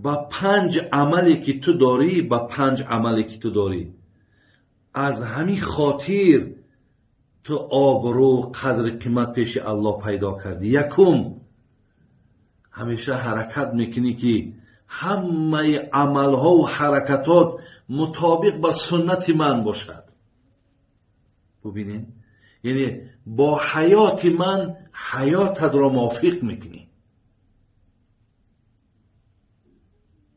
با 5 عملی که تو داری، با 5 عملی که تو داری، از همین خاطر تو آبرو قدر قیمت پیش الله پیدا کردی. یکم، همیشه حرکت میکنی که همه عملها و حرکتات مطابق با سنت من باشد. ببینین، یعنی با حیات من حیاتت را موافق میکنی.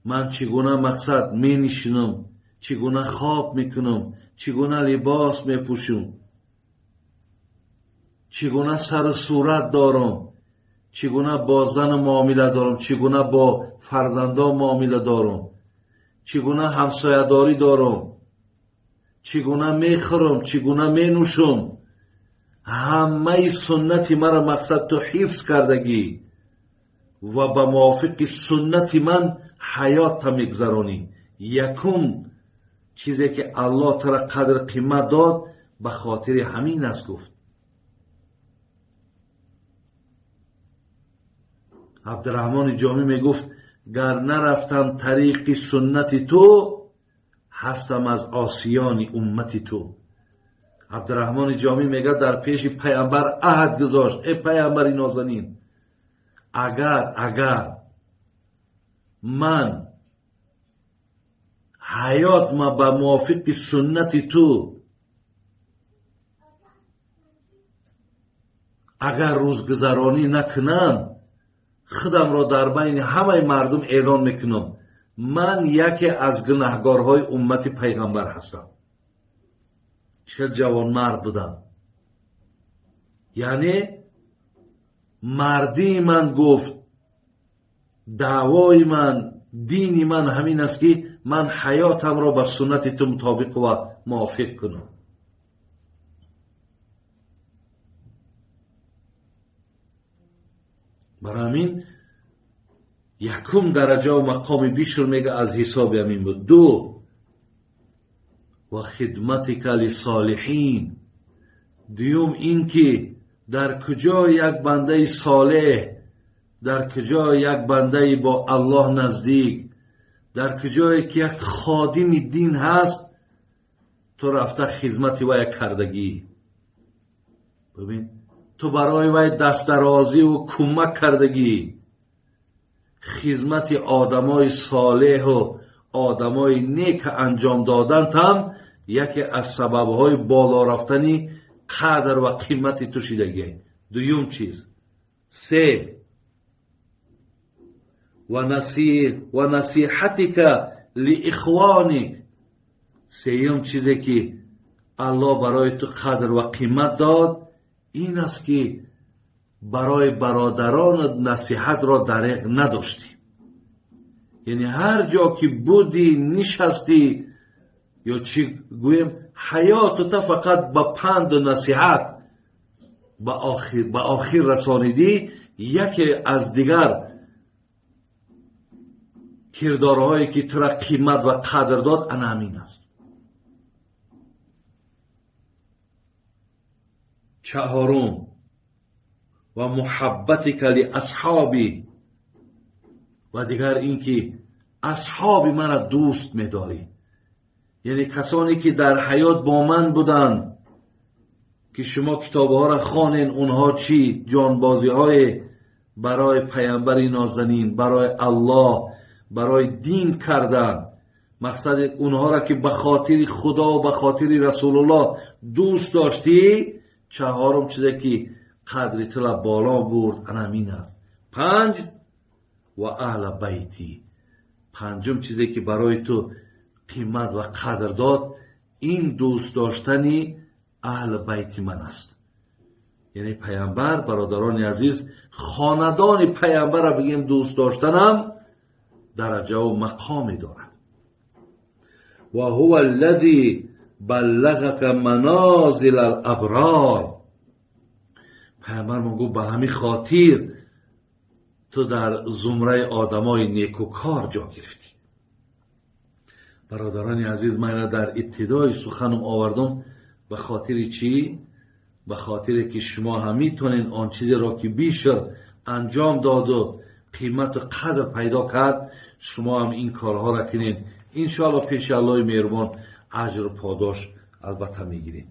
من چگونه مقصد می نشینم، چگونه خواب میکنم، چگونه لباس میپوشم، چگونه سر صورت دارم، چگونه با زن معامله دارم، چگونه با فرزندان معامله دارم، چگونه همسایه‌داری دارم، چگونه میخورم، چگونه مینوشم، همه سنت مرا مقصد تو حفظ کردگی و با موافق سنت من حیات تا میگذرانی. یکم چیزی که الله ترا قدر قیمت داد به خاطر همین است. گفت عبدالرحمن جامی میگفت گر نرفتم طریق سنت تو، هستم از عاصیان امت تو. عبدالرحمن جامی میگه در پیش پیامبر عهد گذاشت: ای پیامبر نازنین، اگر من حیات ما به موافق سنت تو اگر روزگذرانی نکنم، خودم را در بین همه مردم اعلان میکنم من یکی از گناهکارهای امت پیغمبر هستم. چه جوان مرد بودم. یعنی مردی من گفت دعوای من، دینی من همین است که من حیاتم را به سنت تو مطابق و موافق کنم. برای همین یکم درجه و مقام بیشتر میگه از حساب همین بود. 2 و خدمتک لصالحین. دیوم این که در کجا یک بنده صالح، در کجا یک بنده با الله نزدیک، در کجایی که یک خادم دین هست، تو رفته خدمت وی کردگی. ببین، تو برای وی دست درازی و کمک کردگی. خدمت آدمای صالح و آدمای نیک انجام دادن هم یکی از سببهای بالا رفتنی قدر و قیمت تو شدگی. دوم چیز. 3 و نصیحتک لاخوانک. سیوم چیزی که الله برای تو قدر و قیمت داد این است که برای برادران نصیحت را دریغ نداشتی. یعنی هر جا که بودی، نشستی، یا چی گویم، حیات تا فقط با پند و نصیحت به آخر رسانیدی. یکی از دیگر کردارهایی که تو را قیمت و قدر داد انا همین است. 4 و محبتک لاصحابی. و دیگر این که اصحاب من را دوست می‌داری. یعنی کسانی که در حیات با من بودن، که شما کتاب‌ها را خوانین، اونها چی جانبازی‌های برای پیامبر نازنین، برای الله، برای دین کردن. مقصد اونها را که به خاطر خدا و به خاطر رسول الله دوست داشتی. 4 چیزی که قدر تو بالا برد انا همین است. 5 و اهل بیتی. 5 چیزی که برای تو قیمت و قدر داد این دوست داشتنی اهل بیت من است. یعنی پیامبر، برادران عزیز، خاندان پیامبر را بگیم دوست داشتنم درجه و مقامی دارد. و هو الذی بلغک منازل الابرار. پیامبر میگه به همین خاطر تو در زمره آدمای نیکوکار جا گرفتی. برادران عزیز، من در ابتدای سخنم آوردم به خاطر چی؟ به خاطر که شما هم میتونین آن چیزی را که بیشتر انجام داد و قیمت و قدر پیدا کرد، شما هم این کارها را کنین، انشاءالله پیش الله مهربان اجر و پاداش البته میگیرین.